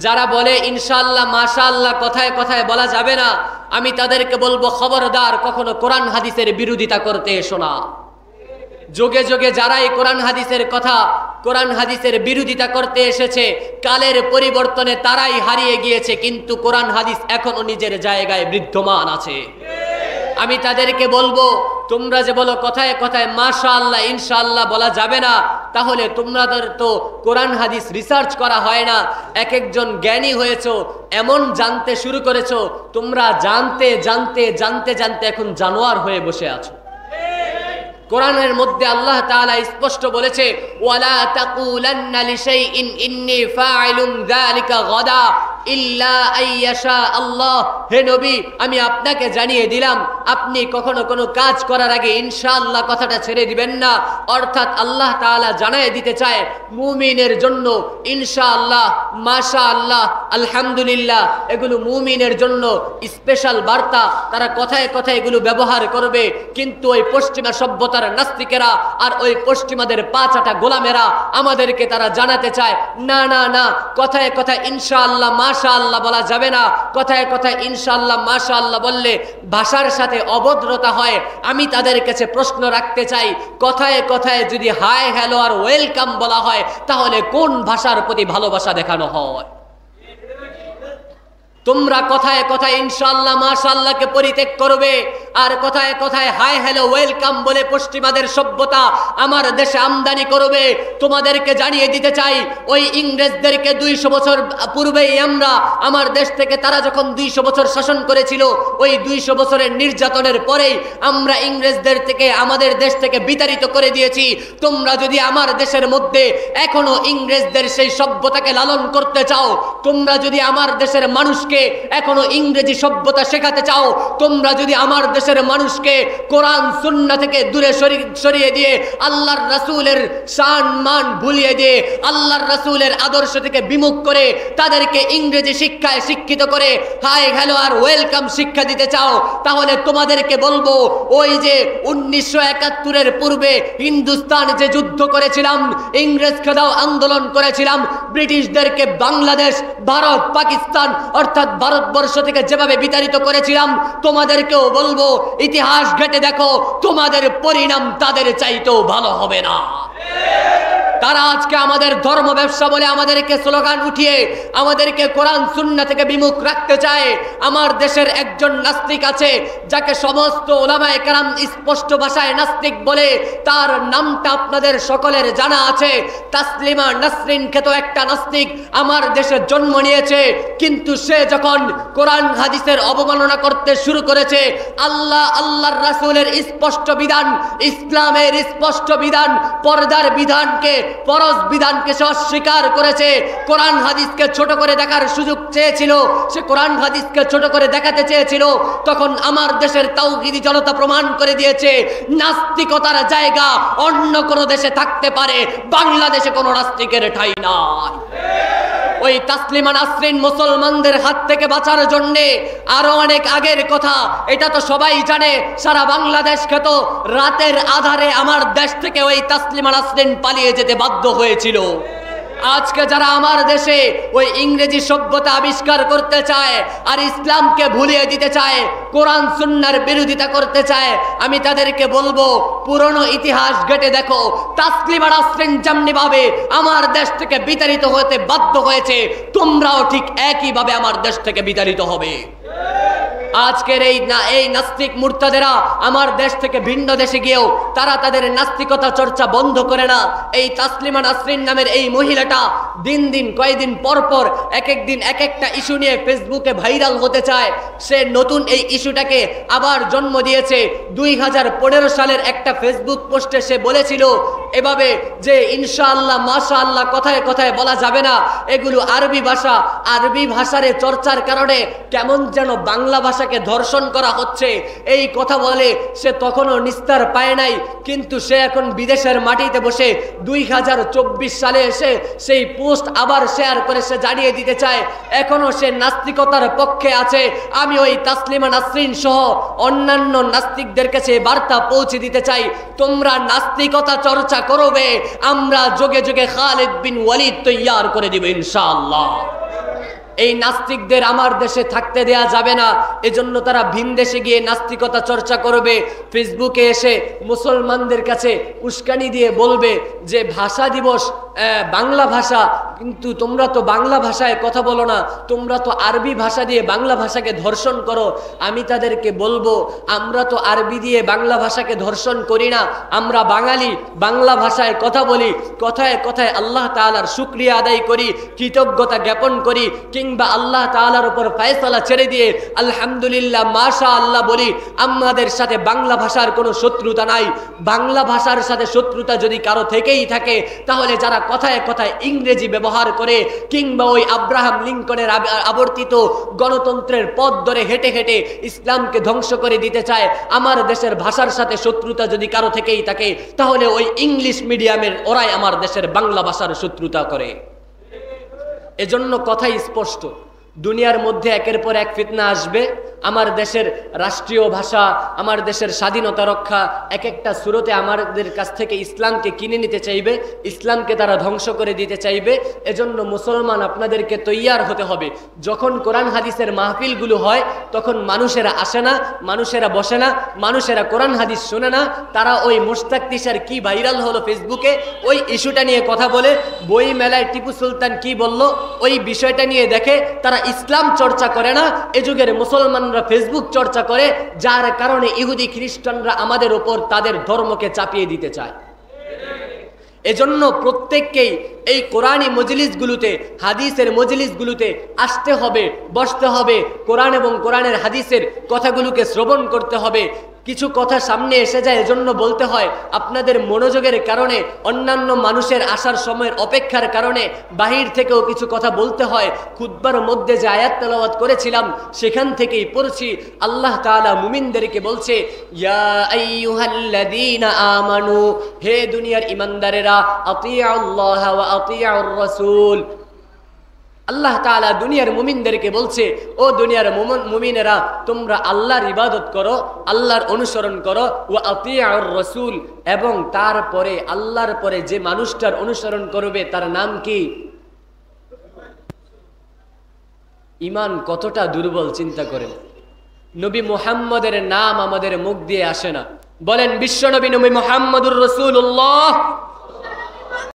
যারা বলে ইনশাআল্লাহ মাশাআল্লাহ কথায় কথায় বলা যাবে না, আমি তাদেরকে বলবো খবরদার কখনো কোরআন হাদিসের বিরোধিতা করতে এসো না। যুগে যুগে যারাই কোরআন হাদিসের কথা, কোরআন হাদিসের বিরোধিতা করতে এসেছে, কালের পরিবর্তনে তারাই হারিয়ে গিয়েছে, কিন্তু কোরআন হাদিস এখনো নিজের জায়গায় বিদ্যমান আছে। আমি তাদেরকে বলবো, তোমরা যে বলো কথায় কথায় মাশাআল্লাহ ইনশাআল্লাহ বলা যাবে না, তাহলে তোমাদের তো কোরআন হাদিস রিসার্চ করা হয় না। এক একজন জ্ঞানী হয়েছো, এমন জানতে শুরু করেছো, তোমরা জানতে জানতে জানতে জানতে এখন জানোয়ার হয়ে বসে আছো। কোরআনের মধ্যে আল্লাহ তাআলা স্পষ্ট বলেছে, ওয়ালা তাকুলান্না লিশাইইন ইন্নী ফাইলুন যালিকা গাদা ইল্লা আইয়াশা আল্লাহ। হে নবী, আমি আপনাকে জানিয়ে দিলাম, আপনি কখনো কোনো কাজ করার আগে ইনশাআল্লাহ কথাটা ছেড়ে দিবেন না। অর্থাৎ আল্লাহ তাআলা জানিয়ে দিতে চায় মুমিনের জন্য ইনশাআল্লাহ, মাশাআল্লাহ, আলহামদুলিল্লাহ এগুলো মুমিনের জন্য স্পেশাল বার্তা। তারা কথায় কথায় এগুলো ব্যবহার করবে, কিন্তু ওই পশ্চিমা সভ্যতার নাস্তিকেরা আর ওই পশ্চিমাদের পাঁচাটা গোলামেরা আমাদেরকে তারা জানাতে চায়, না না না, কথায় কথায় ইনশাআল্লাহ মাশাআল্লাহ বলা যাবে না। কথায় কথায় ইনশাআল্লাহ মাশাআল্লাহ বললে ভাষার সাথে অভদ্রতা হয়। আমি তাদের কাছে প্রশ্ন রাখতে চাই, কথায় কথায় যদি হাই হ্যালো আর ওয়েলকাম বলা হয়, তাহলে কোন ভাষার প্রতি ভালোবাসা দেখানো হয়? তোমরা কথায় কথায় ইনশাআল্লাহ মাশাআল্লাহকে পরিত্যাগ করবে, আর কথায় কথায় হাই হ্যালো ওয়েলকাম বলে পশ্চিমাদের সভ্যতা আমার দেশে আমদানি করবে। তোমাদেরকে জানিয়ে দিতে চাই, ওই ইংরেজদেরকে 200 বছর পূর্বেই আমার দেশ থেকে তারা যখন 200 বছর শাসন করেছিল, ওই 200 বছরের নির্যাতনের পরেই আমরা ইংরেজদের থেকে আমাদের দেশ থেকে বিতাড়িত করে দিয়েছি। তোমরা যদি আমার দেশের মধ্যে এখনো ইংরেজদের সেই সভ্যতাকে লালন করতে চাও, তোমরা যদি আমার দেশের মানুষকে এখনো ইংরেজি সভ্যতা শেখাতে চাও, তোমরা যদি আমার দেশের মানুষকে কোরআন সুন্নাহ থেকে দূরে সরিয়ে দিয়ে আল্লাহর রাসূলের শান মান ভুলিয়ে দিয়ে আল্লাহর রাসূলের আদর্শ থেকে বিমুখ করে তাদেরকে ইংরেজি শিক্ষায় শিক্ষিত করে হাই হ্যালো আর ওয়েলকাম শিক্ষা দিতে চাও, তাহলে তোমাদেরকে বলবো, ওই যে 1971 এর পূর্বে হিন্দুস্তান যে যুদ্ধ করেছিলাম, ইংরেজ খেদাও আন্দোলন করেছিলাম, ব্রিটিশদেরকে বাংলাদেশ, ভারত, পাকিস্তান অর্থাৎ ভারতবর্ষ থেকে যেভাবে বিতাড়িত করেছিলাম, তোমাদেরকেও বলবো ইতিহাস ঘেটে দেখো, তোমাদের পরিণাম তাদের চাইতেও ভালো হবে না। তারা আজকে আমাদের ধর্ম ব্যবসা বলে আমাদেরকে স্লোগান উঠিয়ে আমাদেরকে কোরআন সুন্নাহ থেকে বিমুখ রাখতে চায়। আমার দেশের একজন নাস্তিক আছে, যাকে সমস্ত উলামায়ে কেরাম স্পষ্ট ভাষায় নাস্তিক বলে, তার নামটা আপনাদের সকলের জানা আছে। তাসলিমা নাসরিন খ্যাত একটা নাস্তিক আমার দেশে জন্ম নিয়েছে, কিন্তু সে যখন কোরআন হাদিসের অবমাননা করতে শুরু করেছে, আল্লাহর রাসূলের স্পষ্ট বিধান, ইসলামের স্পষ্ট বিধান, পর্দার বিধানকে, ফরজ বিধানকে সে অস্বীকার করেছে। কোরআন হাদিসকে ছোট করে দেখার সুযোগ চেয়েছিল, সে কোরআন হাদিসকে ছোট করে দেখাতে চেয়েছিল। তখন আমার দেশের তাওহীদি জনতা প্রমাণ করে দিয়েছে, নাস্তিকতার জায়গা অন্য কোনো দেশে থাকতে পারে, বাংলাদেশে কোনো নাস্তিকের ঠাঁই নাই। ওই তাসলিমা নাসরিন মুসলমানদের হাত থেকে বাঁচার জন্য আরো অনেক আগের কথা, এটা তো সবাই জানে, সারা বাংলাদেশ খ্যাত, রাতের আধারে আমার দেশ থেকে ওই তাসলিমা নাসরিন পালিয়ে যেতে বাধ্য হয়েছিল। আজকে যারা আমার দেশে ওই ইংরেজি সভ্যতা আবিষ্কার করতে চায় আর ইসলামকে ভুলিয়ে দিতে চায়, কোরআন সুন্নাহর বিরোধিতা করতে চায়, আমি তাদেরকে বলবো, পুরনো ইতিহাস ঘেটে দেখো, তাসলিমা নাসরিন যেমনি ভাবে আমার দেশ থেকে বিতাড়িত হতে বাধ্য হয়েছে, তোমরাও ঠিক একইভাবে আমার দেশ থেকে বিতাড়িত হবে। আজকের এই নাস্তিক মুরতাদেরা আমার দেশ থেকে ভিন্ন দেশে গিয়েও তারা তাদের নাস্তিকতা চর্চা বন্ধ করে না। এই তাসলিমা নাসরিন নামের এই মহিলাটা দিন দিন কয়েকদিন পর পর এক একদিন এক একটা ইস্যু নিয়ে ফেসবুকে ভাইরাল হতে চায়। সে নতুন এই ইস্যুটাকে আবার জন্ম দিয়েছে। 2015 সালের একটা ফেসবুক পোস্টে সে বলেছিল এভাবে যে ইনশাআল্লাহ মাশাআল্লাহ কথায় কথায় বলা যাবে না, এগুলো আরবি ভাষা, আরবি ভাষার চর্চার কারণে কেমন যেন বাংলা ভাষাকে ধর্ষণ করা হচ্ছে। এই কথা বলে সে তখনও নিস্তার পায় নাই, কিন্তু সে এখন বিদেশের মাটিতে বসে 2024 সালে এসে সেই পোস্ট আবার শেয়ার করে সে জানিয়ে দিতে চায় এখনো সে নাস্তিকতার পক্ষে আছে। আমি ওই তাসলিমা নাসরিন সহ অন্যান্য নাস্তিকদের কাছে বার্তা পৌঁছে দিতে চাই, তোমরা নাস্তিকতা চর্চা করবে, আমরা যুগে যুগে খালিদ বিন ওয়ালিদ তৈয়ার করে দিব ইনশাআল্লাহ। এই নাস্তিকদের আমার দেশে থাকতে দেয়া যাবে না। এজন্য তারা ভিন দেশে গিয়ে নাস্তিকতা চর্চা করবে, ফেসবুকে এসে মুসলমানদের কাছে উস্কানি দিয়ে বলবে যে ভাষা দিবস বাংলা ভাষা, কিন্তু তোমরা তো বাংলা ভাষায় কথা বলো না, তোমরা তো আরবি ভাষা দিয়ে বাংলা ভাষাকে ধর্ষণ করো। আমি তাদেরকে বলবো, আমরা তো আরবি দিয়ে বাংলা ভাষাকে ধর্ষণ করি না, আমরা বাঙালি, বাংলা ভাষায় কথা বলি, কথায় কথায় আল্লাহ তাআলার শুকরিয়া আদায় করি, কৃতজ্ঞতা জ্ঞাপন করি, কিংবা আল্লাহ তাআলার উপর ফয়সালা ছেড়ে দিয়ে আলহামদুলিল্লাহ মাশাআল্লাহ বলি। আমাদের সাথে বাংলা ভাষার কোনো শত্রুতা নাই। বাংলা ভাষার সাথে শত্রুতা যদি কারো থেকেই থাকে, তাহলে যারা কথায় কথায় ইংরেজি ব্যবহার করে, কিংবা ওই আব্রাহাম লিঙ্কনের আবর্তিত গণতন্ত্রের পথ ধরে হেঁটে হেঁটে ইসলামকে ধ্বংস করে দিতে চায়, আমার দেশের ভাষার সাথে শত্রুতা যদি কারো থেকেই থাকে, তাহলে ওই ইংলিশ মিডিয়ামের ওরাই আমার দেশের বাংলা ভাষার শত্রুতা করে। এজন্য কথাই স্পষ্ট, দুনিয়ার মধ্যে একের পর এক ফিতনা আসবে। আমার দেশের রাষ্ট্রীয় ভাষা, আমার দেশের স্বাধীনতা রক্ষা এক একটা সুরতে আমাদের কাছ থেকে ইসলামকে কিনে নিতে চাইবে, ইসলামকে তারা ধ্বংস করে দিতে চাইবে। এজন্য মুসলমান আপনাদেরকে তৈয়ার হতে হবে। যখন কোরআন হাদিসের মাহফিলগুলো হয়, তখন মানুষেরা আসে না, মানুষেরা বসে না, মানুষেরা কোরআন হাদিস শোনে না, তারা ওই মুশতাক তিশার কি ভাইরাল হলো ফেসবুকে, ওই ইস্যুটা নিয়ে কথা বলে। বই মেলায় টিপু সুলতান কি বলল, ওই বিষয়টা নিয়ে দেখে। তারা ইসলাম চর্চা করে না। এ যুগের মুসলমান ফেসবুক চর্চা করে, যার কারণে ইহুদি খ্রিস্টানরা আমাদের উপর তাদের ধর্মকে চাপিয়ে দিতে চায়। এজন্য প্রত্যেককেই এই কোরআনী মজলিসগুলোতে, হাদিসের মজলিসগুলোতে আসতে হবে, বসতে হবে, কোরআন এবং কোরআনের হাদিসের কথাগুলোকে শ্রবণ করতে হবে। কিছু কথা সামনে এসে যায়, এজন্য বলতে হয়। আপনাদের মনোযোগের কারণে, অন্যান্য মানুষের আসার সময়ের অপেক্ষার কারণে বাহির থেকেও কিছু কথা বলতে হয়। খুতবার মধ্যে যে আয়াত তেলাওয়াত করেছিলাম, সেখান থেকেই পড়ছি। আল্লাহ তাআলা মুমিনদেরকে বলছে, ইয়া আইয়ুহাল্লাযীনা আমানু, হে দুনিয়ার ঈমানদারেরা, আতিউল্লাহ ওয়া আতিউর রাসূল। আল্লাহ তাআলা দুনিয়ার মুমিনদেরকে বলছে, ও দুনিয়ার মুমিনেরা, তোমরা আল্লাহর ইবাদত করো, আল্লাহর অনুসরণ করো, ওয়া আতিউর রাসূল, এবং তারপরে আল্লাহর পরে যে মানুষটার অনুসরণ করবে তার নাম কি? ঈমান কতটা দুর্বল চিন্তা করেন। নবী মুহাম্মদের নাম আমাদের মুখ দিয়ে আসে না। বলেন, বিশ্বনবী নবী মুহাম্মদুর রাসূলুল্লাহ